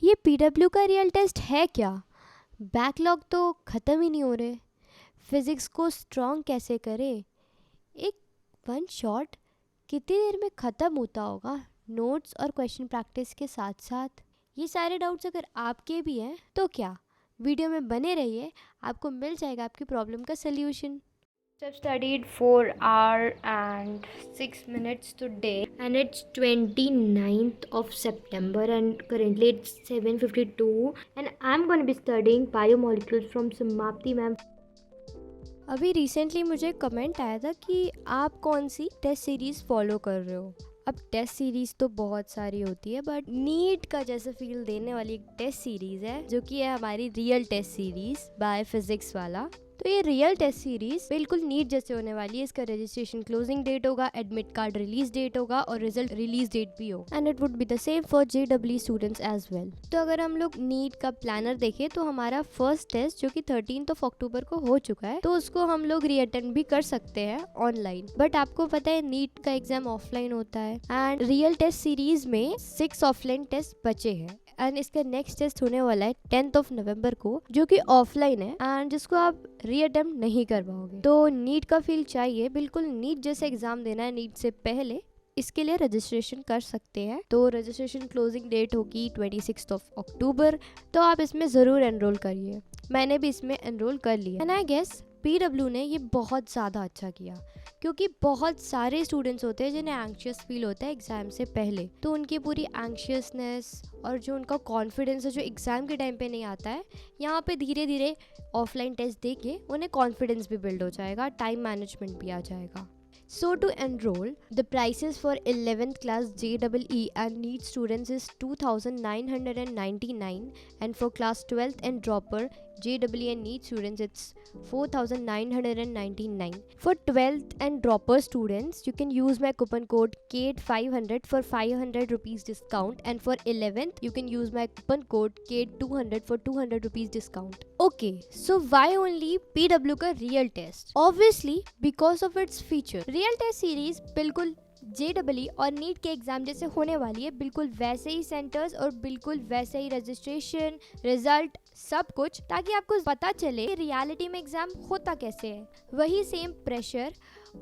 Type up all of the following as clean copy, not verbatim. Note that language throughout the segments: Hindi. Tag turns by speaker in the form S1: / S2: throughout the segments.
S1: ये पीडब्ल्यू का रियल टेस्ट है क्या? बैकलॉग तो ख़त्म ही नहीं हो रहे। फिज़िक्स को स्ट्रॉन्ग कैसे करे? एक वन शॉट कितनी देर में ख़त्म होता होगा, नोट्स और क्वेश्चन प्रैक्टिस के साथ साथ? ये सारे डाउट्स अगर आपके भी हैं तो क्या, वीडियो में बने रहिए, आपको मिल जाएगा आपकी प्रॉब्लम का solution. I've studied 4 hours and 6 minutes today, and it's 29th of September and currently it's 7:52 and I'm going to be studying biomolecules from Samapti ma'am. अभी रिसेंटली मुझे कमेंट आया था कि आप कौन सी टेस्ट सीरीज़ फॉलो कर रहे हो। अब टेस्ट सीरीज़ तो बहुत सारी होती है, बट नीट का जैसे फील देने वाली एक टेस्ट सीरीज़ है जो कि है हमारी real test series by physics वाला। तो ये रियल टेस्ट सीरीज बिल्कुल नीट जैसे होने वाली है। इसका रजिस्ट्रेशन क्लोजिंग डेट होगा, एडमिट कार्ड रिलीज डेट होगा और रिजल्ट रिलीज डेट भी होगा, and it would be the same for JEE students as well. तो अगर हम लोग नीट का प्लानर देखें तो हमारा फर्स्ट टेस्ट जो कि 13 अक्टूबर को हो चुका है, तो उसको हम लोग रीअटेंड भी कर सकते हैं ऑनलाइन। बट आपको पता है नीट का एग्जाम ऑफलाइन होता है, एंड रियल टेस्ट सीरीज में 6 ऑफलाइन टेस्ट बचे हैं, एंड इसका नेक्स्ट टेस्ट होने वाला है 10 नवंबर को, जो कि ऑफलाइन है एंड जिसको आप रीअटेम्प्ट नहीं कर पाओगे। तो नीट का फील चाहिए, बिल्कुल नीट जैसे एग्जाम देना है नीट से पहले, इसके लिए रजिस्ट्रेशन कर सकते हैं। तो रजिस्ट्रेशन क्लोजिंग डेट होगी 26 अक्टूबर, तो आप इसमें ज़रूर एनरोल करिए। मैंने भी इसमें एनरोल कर लिया, एंड आई गेस पीडब्ल्यू ने ये बहुत ज़्यादा अच्छा किया, क्योंकि बहुत सारे स्टूडेंट्स होते हैं जिन्हें एंग्शियस फील होता है एग्ज़ाम से पहले। तो उनकी पूरी एंग्शियसनेस और जो उनका कॉन्फिडेंस है जो एग्ज़ाम के टाइम पे नहीं आता है, यहाँ पे धीरे धीरे ऑफलाइन टेस्ट दे के उन्हें कॉन्फिडेंस भी बिल्ड हो जाएगा, टाइम मैनेजमेंट भी आ जाएगा। So to enroll, the prices for 11th class JEE and NEET students is 2,999, and for class 12th and dropper JEE and NEET students it's 4,999. For 12th and dropper students, you can use my coupon code KATE500 for 500 rupees discount, and for 11th you can use my coupon code KATE200 for 200 rupees discount. Okay, so why only PW का real test? Obviously because of its feature. Real test series बिल्कुल JEE और नीट के एग्जाम जैसे होने वाली है, बिल्कुल वैसे ही सेंटर्स और बिल्कुल वैसे ही रजिस्ट्रेशन, रिजल्ट, सब कुछ, ताकि आपको पता चले रियलिटी में एग्जाम होता कैसे है। वही सेम प्रेशर,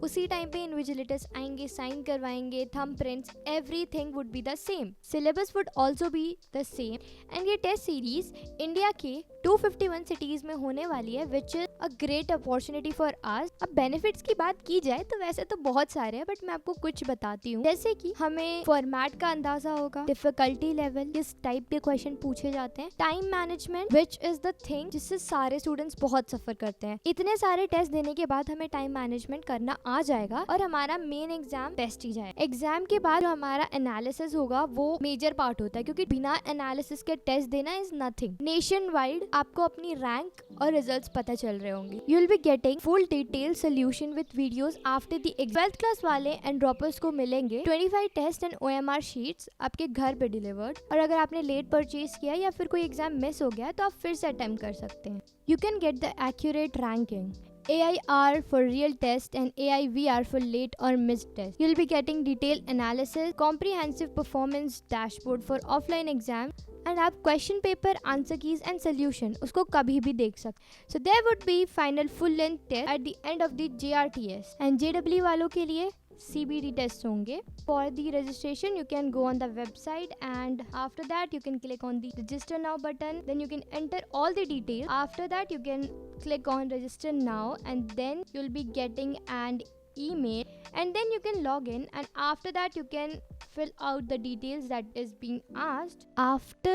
S1: उसी टाइम पे इन्विजिलेटर्स आएंगे, साइन करवाएंगे, thumb prints, everything would be the same. Syllabus would also be the same, and ये टेस्ट सीरीज इंडिया के 251 सिटीज में होने वाली है, which is a great opportunity for us. अब बेनिफिट्स की बात की जाए तो वैसे तो बहुत सारे हैं, बट मैं आपको कुछ बताती हूँ। जैसे कि हमें फॉर्मेट का अंदाजा होगा, डिफिकल्टी लेवल, किस टाइप के क्वेश्चन पूछे जाते हैं, time management which is the thing जिससे सारे स्टूडेंट्स बहुत सफर करते हैं। इतने सारे टेस्ट देने के बाद हमें टाइम मैनेजमेंट करना आ जाएगा और हमारा मेन एग्जाम बेस्ट ही जाएगा। एग्जाम के बाद जो हमारा एनालिसिस होगा वो मेजर पार्ट होता है, क्योंकि बिना एनालिसिस के टेस्ट देना इज नथिंग। नेशन वाइड आपको अपनी रैंक और रिजल्ट्स पता चल रहे होंगे। You will be getting full detail solution with videos after the 12th class वाले एंड ड्रॉपर्स को मिलेंगे 25 टेस्ट एंड OMR शीट्स आपके घर पे डिलीवर्ड। और अगर आपने लेट परचेज किया या फिर कोई एग्जाम मिस हो गया तो आप फिर से अटेम्प्ट कर सकते हैं। You can get the accurate ranking, AIR for real test and AIVR for late or missed test. You'll be getting detailed analysis, comprehensive performance dashboard for offline exam, and आप question paper, answer keys and solution उसको कभी भी देख सकते। So there would be final full length test at the end of the JRTS, and JEE वालों के लिए CBD tests होंगे। For the registration you can go on the website, and after that you can click on the register now button, then you can enter all the details. After that you can click on register now, and then you'll be getting an email, and then you can log in, and after that you can fill out the details that is being asked. After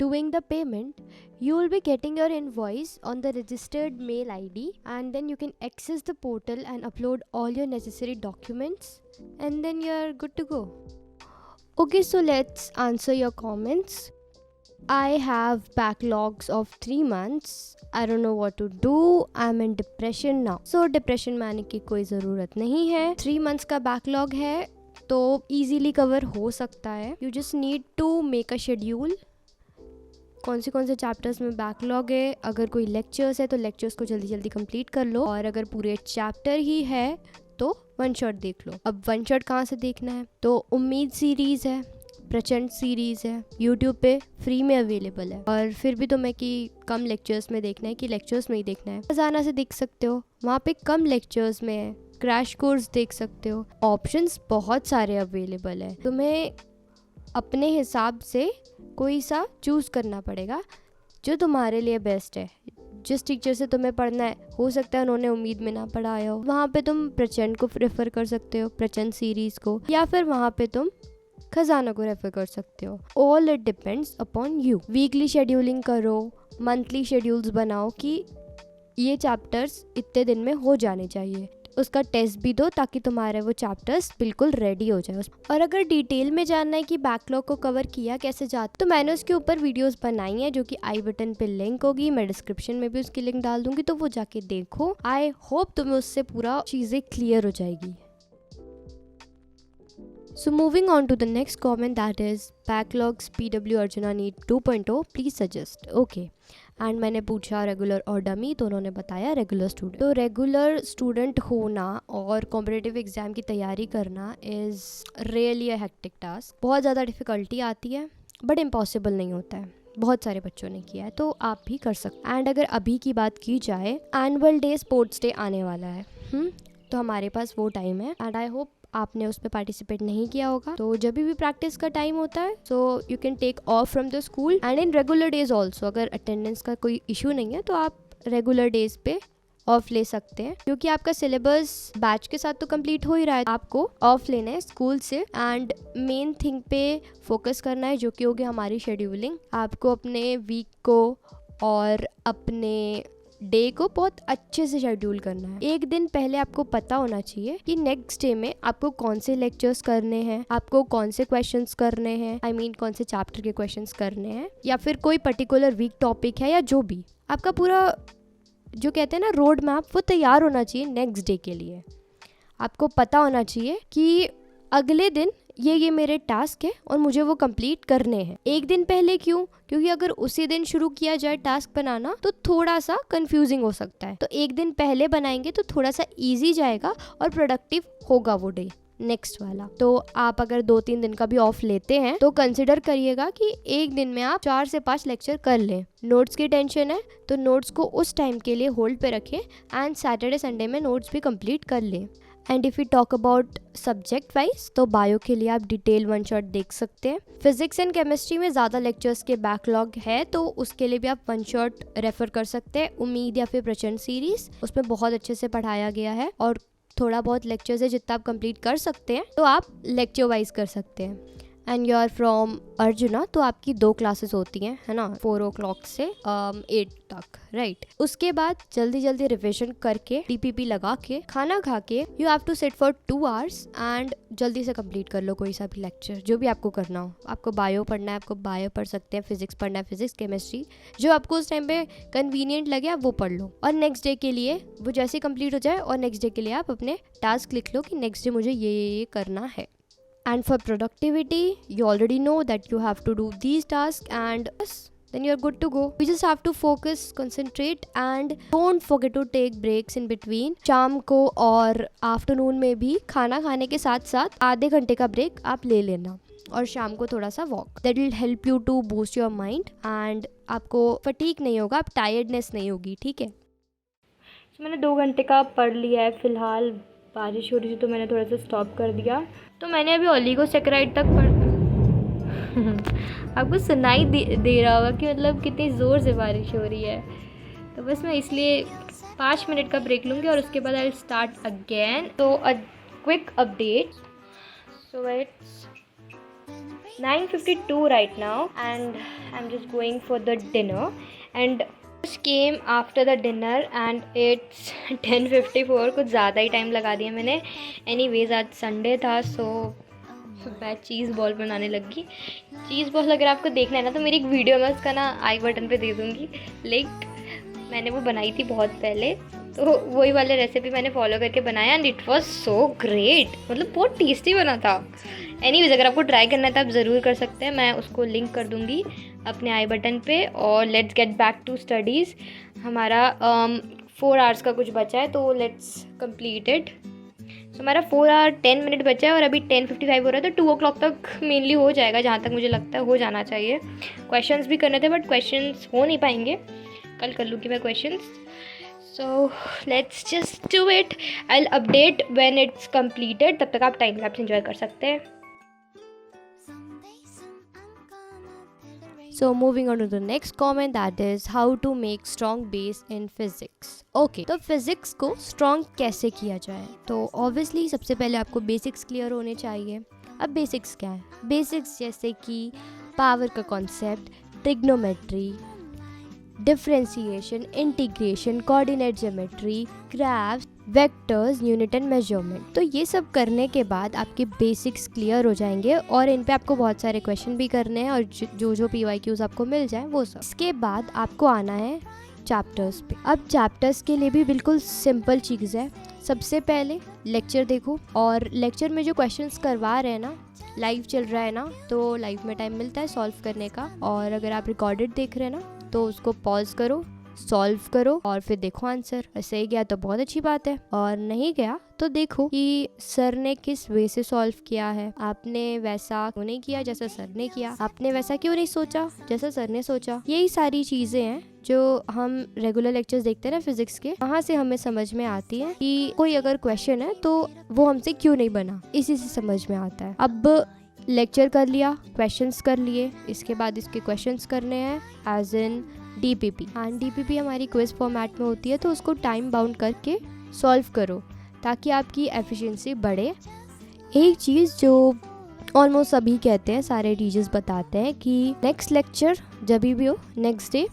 S1: doing the payment, you will be getting your invoice on the registered mail ID, and then you can access the portal and upload all your necessary documents, and then you're good to go. Okay, so let's answer your comments. I have backlogs of 3 months. I don't know what to do. I'm in depression now. So depression में आने की कोई ज़रूरत नहीं है। 3 months का backlog है तो easily cover हो सकता है। You just need to make a schedule. कौन से चैप्टर्स में बैकलॉग है, अगर कोई लेक्चर्स है तो लेक्चर्स को जल्दी जल्दी कंप्लीट कर लो, और अगर पूरे चैप्टर ही है तो वन शॉट देख लो। अब वन शॉट कहाँ से देखना है, तो उम्मीद सीरीज़ है, प्रचंड सीरीज़ है, यूट्यूब पे फ्री में अवेलेबल है। और फिर भी तुम्हें कि कम लेक्चर्स में देखना है कि लेक्चर्स में ही देखना है, खजाना से देख सकते हो, वहाँ पे कम लेक्चर्स में है। क्रैश कोर्स देख सकते हो। ऑप्शंस बहुत सारे अवेलेबल है, तुम्हें अपने हिसाब से कोई सा चूज़ करना पड़ेगा जो तुम्हारे लिए बेस्ट है। जिस टीचर से तुम्हें पढ़ना है, हो सकता है उन्होंने उम्मीद में ना पढ़ाया हो, वहाँ पे तुम प्रचंड को रेफर कर सकते हो, प्रचंड सीरीज़ को, या फिर वहाँ पे तुम खजाना को रेफर कर सकते हो। All it depends upon you. Weekly scheduling करो, मंथली शेड्यूल्स बनाओ कि ये चैप्टर्स इतने दिन में हो जाने चाहिए। उसका टेस्ट भी दो ताकि तुम्हारे वो चैप्टर्स बिल्कुल रेडी हो जाए। और अगर डिटेल में जानना है कि बैकलॉग को कवर किया कैसे जाता, तो मैंने उसके ऊपर वीडियोस बनाई हैं जो कि आई बटन पे लिंक होगी, मैं डिस्क्रिप्शन में भी उसकी लिंक डाल दूंगी, तो वो जाके देखो। आई होप तुम्हें उससे पूरा चीज़ें क्लियर हो जाएगी। So moving on to the next comment, that is backlogs PW Arjuna NEET 2.0 please suggest. Okay. And मैंने पूछा रेगुलर और डमी, तो उन्होंने बताया रेगुलर स्टूडेंट। तो रेगुलर स्टूडेंट होना और कॉम्पिटिटिव एग्जाम की तैयारी करना is really a hectic task. बहुत ज़्यादा डिफ़िकल्टी आती है, बट इम्पॉसिबल नहीं होता है। बहुत सारे बच्चों ने किया है, तो आप भी कर सकते। एंड अगर अभी की बात की जाए, एनुअल डे स्पोर्ट्स डे आने वाला है, तो हमारे पास वो टाइम है। एंड आई होप आपने उस पर पार्टिसिपेट नहीं किया होगा, तो जब भी प्रैक्टिस का टाइम होता है, so you can take off from the school and in regular days also. अगर अटेंडेंस का कोई इशू नहीं है तो आप रेगुलर डेज पे ऑफ ले सकते हैं, क्योंकि आपका सिलेबस बैच के साथ तो कंप्लीट हो ही रहा है। आपको ऑफ लेना है स्कूल से एंड मेन थिंग पे फोकस करना है, जो कि होगी हमारी शेड्यूलिंग। आपको अपने वीक को और अपने डे को बहुत अच्छे से शेड्यूल करना है। एक दिन पहले आपको पता होना चाहिए कि नेक्स्ट डे में आपको कौन से लेक्चर्स करने हैं, आपको कौन से क्वेश्चंस करने हैं, आई मीन कौन से चैप्टर के क्वेश्चंस करने हैं, या फिर कोई पर्टिकुलर वीक टॉपिक है, या जो भी आपका पूरा जो कहते हैं ना रोड मैप, वो तैयार होना चाहिए नेक्स्ट डे के लिए। आपको पता होना चाहिए कि अगले दिन ये मेरे टास्क है और मुझे वो कंप्लीट करने हैं। एक दिन पहले क्यों? क्योंकि अगर उसी दिन शुरू किया जाए टास्क बनाना तो थोड़ा सा कंफ्यूजिंग हो सकता है। तो एक दिन पहले बनाएंगे तो थोड़ा सा इजी जाएगा और प्रोडक्टिव होगा वो डे नेक्स्ट वाला। तो आप अगर 2-3 दिन का भी ऑफ लेते हैं तो कंसिडर करिएगा कि एक दिन में आप 4 से 5 लेक्चर कर लें। नोट्स की टेंशन है तो नोट्स को उस टाइम के लिए होल्ड पे रखें एंड सैटरडे संडे में नोट्स भी कंप्लीट कर लें। And if you talk about subject wise, तो बायो के लिए आप डिटेल वन शॉट देख सकते हैं। फिजिक्स एंड केमिस्ट्री में ज़्यादा लेक्चर्स के बैकलॉग है, तो उसके लिए भी आप वन शॉट रेफर कर सकते हैं। उम्मीद या फिर प्रचंड सीरीज़, उसमें बहुत अच्छे से पढ़ाया गया है और थोड़ा बहुत लेक्चर्स है जितना आप कंप्लीट कर सकते हैं, तो आप लेक्चर वाइज कर सकते हैं। And you are from Arjuna, तो आपकी 2 क्लासेस होती हैं, है ना, 4 o'clock से 8 तक, राइट। उसके बाद जल्दी जल्दी रिविजन करके DPP लगा के खाना खा के you have to sit for 2 hours and जल्दी से कंप्लीट कर लो कोई सा भी लेक्चर जो भी आपको करना हो। आपको बायो पढ़ना है, आपको बायो पढ़ सकते हैं, फिजिक्स पढ़ना है फिजिक्स, केमिस्ट्री जो आपको उस टाइम पे कन्वीनियंट लगे आप वो पढ़ लो। और नेक्स्ट डे के लिए वो जैसे ही कंप्लीट हो जाए और नेक्स्ट डे के लिए आप अपने टास्क लिख लो कि नेक्स्ट डे मुझे ये करना है। And for productivity, you already know that you have to do these tasks and then you're good to go. You just have to focus, concentrate and don't forget to take breaks in between. शाम को और आफ्टरनून में भी खाना खाने के साथ साथ आधे घंटे का ब्रेक आप ले लेना और शाम को थोड़ा सा walk. That will help you to boost your mind and आपको फटीक नहीं होगा, आप टायर्डनेस नहीं होगी, ठीक है। तो मैंने 2 घंटे का पढ़ लिया है। फ़िलहाल बारिश हो रही थी तो मैंने थोड़ा सा स्टॉप कर दिया। तो मैंने अभी ओलिगोसैकेराइड तक पढ़ आपको सुनाई दे रहा होगा कि मतलब कितनी ज़ोर से बारिश हो रही है। तो बस मैं इसलिए 5 मिनट का ब्रेक लूँगी और उसके बाद आई विल स्टार्ट अगेन। तो a quick update, so it's 9:52 right now and I'm just going for the dinner and just came after the dinner and it's 10:54। कुछ ज़्यादा ही टाइम लगा दिया मैंने। एनीवेज आज संडे था, सो मैं चीज़ बॉल बनाने लगी। चीज़ बॉल अगर आपको देखना है ना तो मेरी एक वीडियो मैं उसका ना आई बटन पे दे दूँगी लिंक। मैंने वो बनाई थी बहुत पहले, तो वही वाले रेसिपी मैंने फॉलो करके बनाया and it was so great, मतलब बहुत टेस्टी बना था। एनीवेज अगर आपको ट्राई करना है तो आप ज़रूर कर सकते हैं, मैं उसको लिंक कर दूँगी अपने आई बटन पे। और let's get back to studies. हमारा 4 hours का कुछ बचा है तो लेट्स कंप्लीट इट।
S2: सो हमारा 4 आवर 10 मिनट बचा है और अभी 10:55 हो रहा है, तो 2 o'clock तक मेनली हो जाएगा, जहाँ तक मुझे लगता है हो जाना चाहिए। क्वेश्चंस भी करने थे बट क्वेश्चंस हो नहीं पाएंगे, कल कर लूँगी मैं questions. So let's just do it. I will update when it's completed, तब तक आप टाइम लैप्स एंजॉय कर सकते हैं।
S1: So moving on to the next comment, that is how to make strong base in physics. Okay, तो physics को strong कैसे किया जाए? तो obviously सबसे पहले आपको basics clear होने चाहिए। अब basics क्या है? Basics जैसे कि power का concept, trigonometry, differentiation, integration, coordinate geometry, graphs, vectors, unit and measurement. तो ये सब करने के बाद आपके बेसिक्स क्लियर हो जाएंगे और इन पे आपको बहुत सारे क्वेश्चन भी करने हैं और जो PYQs आपको मिल जाए वो सब। इसके बाद आपको आना है चैप्टर्स पे। अब चैप्टर्स के लिए भी बिल्कुल सिंपल चीज़ है। सबसे पहले लेक्चर देखो, और लेक्चर में जो क्वेश्चंस करवा रहे हैं ना, लाइव चल रहा है ना, तो लाइव में टाइम मिलता है सॉल्व करने का। और अगर आप रिकॉर्डेड देख रहे हैं ना, तो उसको पॉज करो, सॉल्व करो और फिर देखो आंसर। सही गया तो बहुत अच्छी बात है, और नहीं गया तो देखो कि सर ने किस वे से सॉल्व किया है। आपने वैसा क्यों नहीं किया जैसा सर ने किया, आपने वैसा क्यों नहीं सोचा जैसा सर ने सोचा। यही सारी चीजें हैं जो हम रेगुलर लेक्चर्स देखते हैं ना फिजिक्स के, वहाँ से हमें समझ में आती है कि कोई अगर क्वेश्चन है तो वो हमसे क्यों नहीं बना, इसी से समझ में आता है। अब लेक्चर कर लिया, क्वेश्चंस कर लिए, इसके बाद इसके क्वेश्चंस करने हैं as in DPP। And DPP हमारी क्विज फॉर्मेट में होती है, तो उसको टाइम बाउंड करके सॉल्व करो ताकि आपकी एफिशिएंसी बढ़े। एक चीज़ जो ऑलमोस्ट सभी कहते हैं, सारे टीचर्स बताते हैं कि नेक्स्ट लेक्चर जब भी हो, नेक्स्ट डे,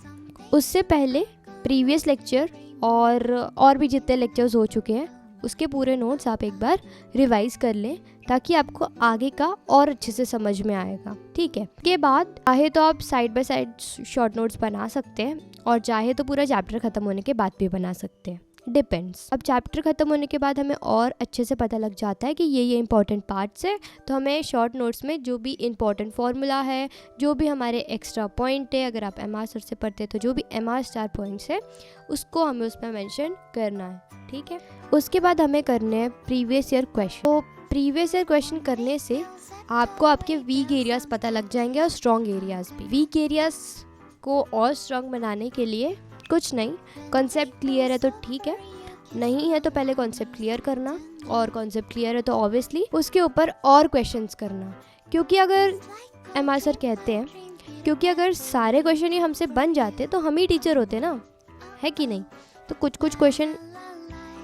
S1: उससे पहले प्रीवियस लेक्चर और भी जितने लेक्चर्स हो चुके हैं उसके पूरे नोट्स आप एक बार रिवाइज कर लें ताकि आपको आगे का और अच्छे से समझ में आएगा। ठीक है, के बाद चाहे तो आप side by side short notes बना सकते हैं और चाहे तो पूरा चैप्टर ख़त्म होने के बाद भी बना सकते हैं, डिपेंड्स। अब चैप्टर ख़त्म होने के बाद हमें और अच्छे से पता लग जाता है कि ये इंपॉर्टेंट पार्ट्स है, तो हमें शॉर्ट नोट्स में जो भी इंपॉर्टेंट फार्मूला है, जो भी हमारे एक्स्ट्रा पॉइंट है, अगर आप MR सर से पढ़ते हैं तो जो भी MR स्टार पॉइंट्स है उसको हमें उसमें मेंशन करना है। ठीक है, उसके बाद हमें करने हैं प्रीवियस ईयर क्वेश्चन। तो प्रीवियस ईयर क्वेश्चन करने से आपको आपके वीक एरियाज पता लग जाएंगे और स्ट्रॉन्ग एरियाज भी। वीक एरियाज को और स्ट्रॉन्ग बनाने के लिए कुछ नहीं, कॉन्सेप्ट क्लियर है तो ठीक है, नहीं है तो पहले कॉन्सेप्ट क्लियर करना, और कॉन्सेप्ट क्लियर है तो ऑब्वियसली उसके ऊपर और क्वेश्चंस करना। क्योंकि अगर MR सर कहते हैं, क्योंकि अगर सारे क्वेश्चन ही हमसे बन जाते तो हम ही टीचर होते ना, है कि नहीं। तो कुछ क्वेश्चन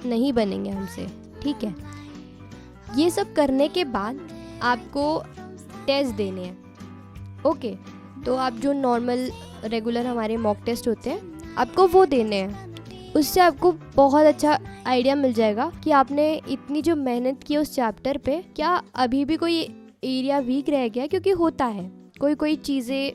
S1: नहीं बनेंगे हमसे। ठीक है, ये सब करने के बाद आपको टेस्ट देने हैं। ओके, तो आप जो नॉर्मल रेगुलर हमारे मॉक टेस्ट होते हैं आपको वो देने हैं। उससे आपको बहुत अच्छा आइडिया मिल जाएगा कि आपने इतनी जो मेहनत की उस चैप्टर पे, क्या अभी भी कोई एरिया वीक रह गया। क्योंकि होता है, कोई चीज़ें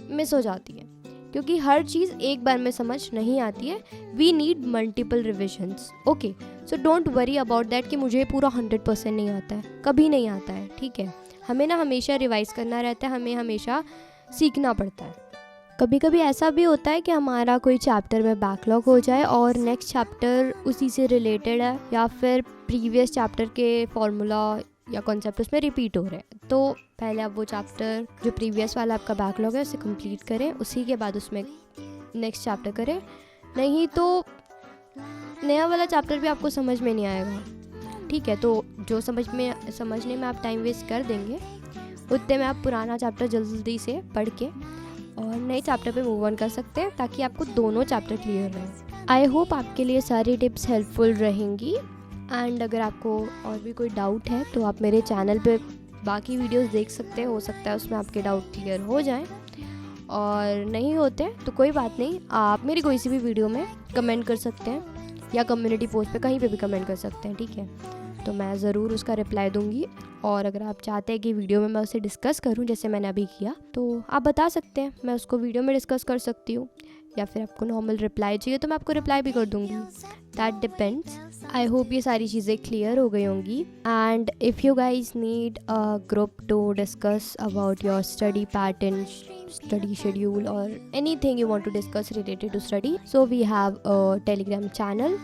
S1: मिस हो जाती हैं, क्योंकि हर चीज़ एक बार में समझ नहीं आती है। We need multiple revisions. Okay, so don't worry about that कि मुझे पूरा 100% नहीं आता है, कभी नहीं आता है। ठीक है, हमें ना हमेशा रिवाइज करना रहता है, हमें हमेशा सीखना पड़ता है। कभी कभी ऐसा भी होता है कि हमारा कोई चैप्टर में बैकलॉग हो जाए और नेक्स्ट चैप्टर उसी से रिलेटेड है, या फिर प्रीवियस चैप्टर के फॉर्मूला या कॉन्सेप्ट उसमें रिपीट हो रहे हैं। तो पहले आप वो चैप्टर जो प्रीवियस वाला आपका बैकलॉग है उसे कंप्लीट करें, उसी के बाद उसमें नेक्स्ट चैप्टर करें। नहीं तो नया वाला चैप्टर भी आपको समझ में नहीं आएगा। ठीक है, तो जो समझने में आप टाइम वेस्ट कर देंगे, उतने में आप पुराना चैप्टर जल्दी से पढ़ के और नए चैप्टर पे मूव ऑन कर सकते हैं, ताकि आपको दोनों चैप्टर क्लियर रहें। आई होप आपके लिए सारी टिप्स हेल्पफुल रहेंगी। एंड अगर आपको और भी कोई डाउट है तो आप मेरे चैनल पे बाकी वीडियोस देख सकते हैं, हो सकता है उसमें आपके डाउट क्लियर हो जाएं, और नहीं होते तो कोई बात नहीं, आप मेरी कोई सी भी वीडियो में कमेंट कर सकते हैं या कम्युनिटी पोस्ट पे कहीं पे भी कमेंट कर सकते हैं। ठीक है, तो मैं ज़रूर उसका रिप्लाई दूंगी। और अगर आप चाहते हैं कि वीडियो में मैं उसे डिस्कस करूं जैसे मैंने अभी किया, तो आप बता सकते हैं, मैं उसको वीडियो में डिस्कस कर सकती हूँ, या फिर आपको नॉर्मल रिप्लाई चाहिए तो मैं आपको रिप्लाई भी कर दूंगी, दैट डिपेंड्स। आई होप ये सारी चीज़ें क्लियर हो गई होंगी। And if you guys need a group to discuss about your study pattern, study schedule, or anything you want to discuss related to study, so we have a Telegram channel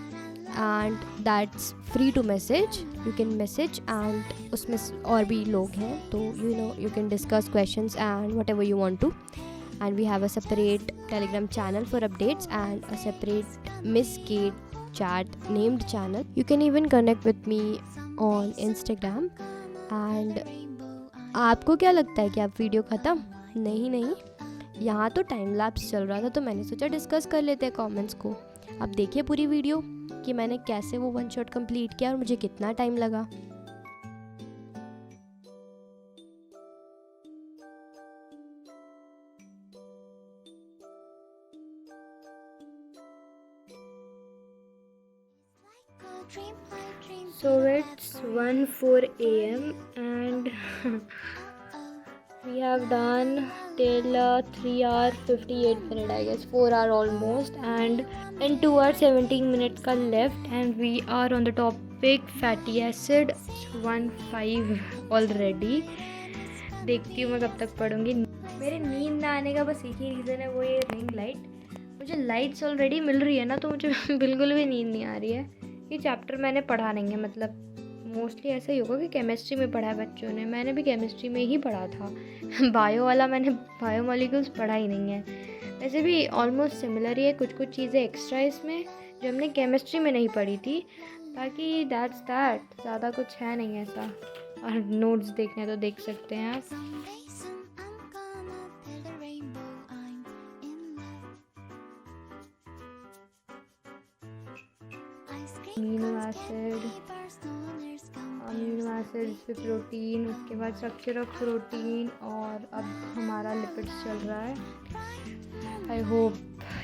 S1: and that's free to message, you can message and उसमें और भी लोग हैं, तो you can discuss questions and whatever you want to. And we have a separate Telegram channel for updates and a separate Miss Kate chat named channel. You can even connect with me on Instagram. And आपको क्या लगता है कि आप वीडियो ख़त्म? नहीं, यहाँ तो टाइम लैप्स चल रहा था, तो मैंने सोचा डिस्कस कर लेते हैं कमेंट्स को. अब देखिए पूरी वीडियो कि मैंने कैसे वो वन शॉट कंप्लीट किया और मुझे कितना टाइम लगा.
S2: So it's 1:04 a.m. and we have done till 3 hour 58 minute, I guess 4 hour almost, and in 2 hour 17 minutes का left, and we are on the topic fatty acid 1:05 already. देखती हूँ मैं कब तक पढ़ूँगी. मेरे नींद ना आने का बस एक ही रीज़न है, वो ये रिंग लाइट. मुझे लाइट्स ऑलरेडी मिल रही है ना, तो मुझे बिल्कुल भी नींद नहीं आ रही है. ये चैप्टर मैंने पढ़ा नहीं है, मतलब मोस्टली ऐसा ही होगा कि केमिस्ट्री में पढ़ा है बच्चों ने. मैंने भी केमिस्ट्री में ही पढ़ा था. बायो वाला मैंने बायोमोलिक्यूल्स पढ़ा ही नहीं है. वैसे भी ऑलमोस्ट सिमिलर ही है, कुछ चीज़ें एक्स्ट्रा इसमें जो हमने केमिस्ट्री में नहीं पढ़ी थी. बाकी दैट्स दैट, ज़्यादा कुछ है नहीं ऐसा. और नोट्स देखने तो देख सकते हैं आप. अमीनो एसिड्स पे प्रोटीन, उसके बाद स्ट्रक्चर ऑफ प्रोटीन, और अब हमारा लिपिड्स चल रहा है. आई होप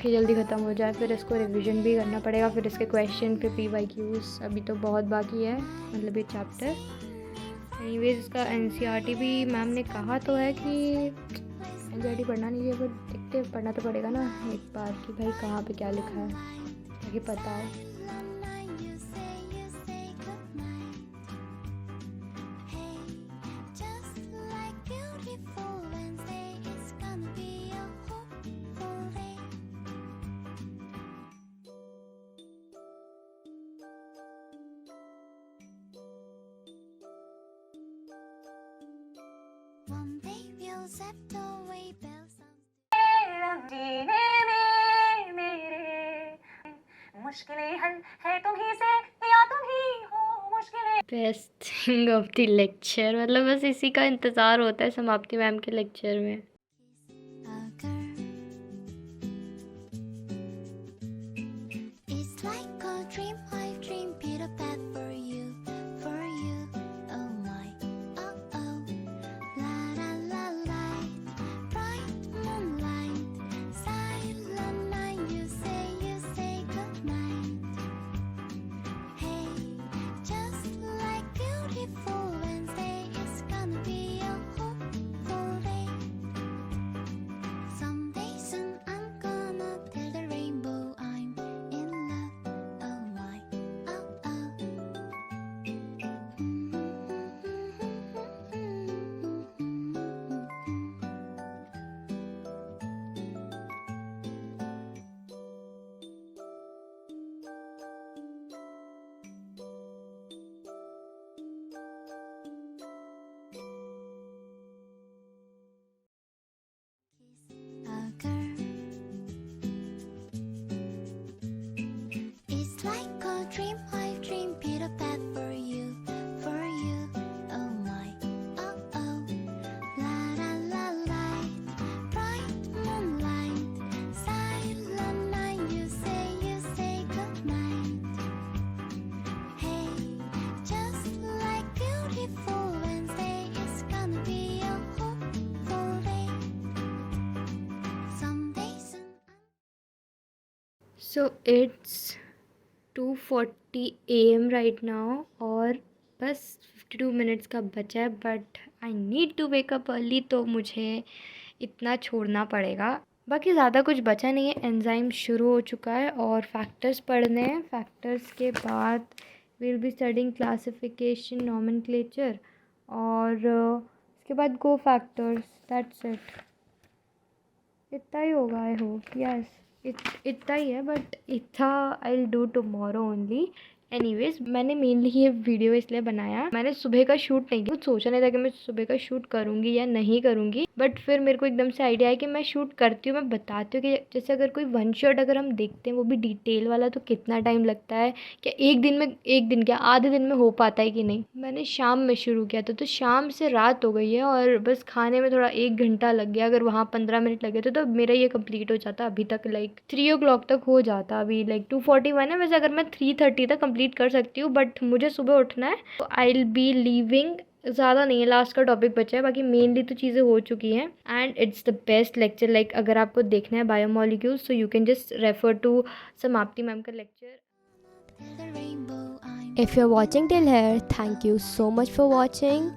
S2: ये जल्दी ख़त्म हो जाए, फिर इसको रिवीजन भी करना पड़ेगा, फिर इसके क्वेश्चन, फिर PYQs. अभी तो बहुत बाकी है, मतलब ये चैप्टर. एनीवेज इसका NCERT भी मैम ने कहा तो है कि NCERT पढ़ना नहीं है, बट देखते पढ़ना तो पड़ेगा ना एक बार कि भाई कहाँ पे क्या लिखा है, ताकि पता हो. मुश्किलें हल है तुम्ही से या तुम ही हो मुश्किलें. Best thing of the lecture, मतलब बस इसी का इंतज़ार होता है समाप्ति मैम के लेक्चर में. So it's 2:40 AM right now, और बस 52 मिनट्स का बचा है, but I need to wake up early, तो मुझे इतना छोड़ना पड़ेगा. बाकी ज़्यादा कुछ बचा नहीं है. एंजाइम शुरू हो चुका है और फैक्टर्स पढ़ने हैं. फैक्टर्स के बाद will be studying classification, nomenclature, और उसके बाद गो फैक्टर्स. That's it. इतना ही होगा आई होप. यस. इतना ही है, बट इतना I will do tomorrow only. Anyways, मैंने मेनली ये वीडियो इसलिए बनाया, मैंने सुबह का शूट नहीं किया, कुछ सोचा नहीं था कि मैं सुबह का शूट करूँगी या नहीं करूँगी, बट फिर मेरे को एकदम से आइडिया है कि मैं शूट करती हूँ, मैं बताती हूँ कि जैसे अगर कोई वन शॉट अगर हम देखते हैं वो भी डिटेल वाला, तो कितना टाइम लगता है, क्या एक दिन क्या आधे दिन में हो पाता है कि नहीं। मैंने शाम में शुरू किया था, तो शाम से रात हो गई है और बस खाने में थोड़ा 1 घंटा लग गया, अगर वहाँ 15 मिनट लगे तो मेरा ये कंप्लीट हो जाता अभी तक, लाइक 3 o'clock तक हो जाता। अभी लाइक 2:41 है, वैसे अगर मैं 3:30 तक कंप्लीट कर सकती हूँ, बट मुझे सुबह उठना है, तो आई विल बी लीविंग। ज़्यादा नहीं है, लास्ट का टॉपिक बचा है, बाकी मेनली तो चीज़ें हो चुकी हैं। And it's the best lecture, like अगर आपको देखना है बायोमोलिक्यूल्स, तो you can just refer to Samapti ma'am का लेक्चर।
S1: If you're watching till here, thank you so much for watching.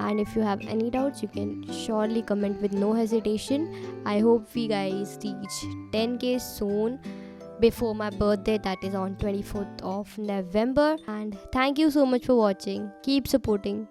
S1: And if you have any doubts, you can surely comment with no hesitation. I hope we guys reach 10k soon before my birthday, that is on 24th of November. And thank you so much for watching. Keep supporting.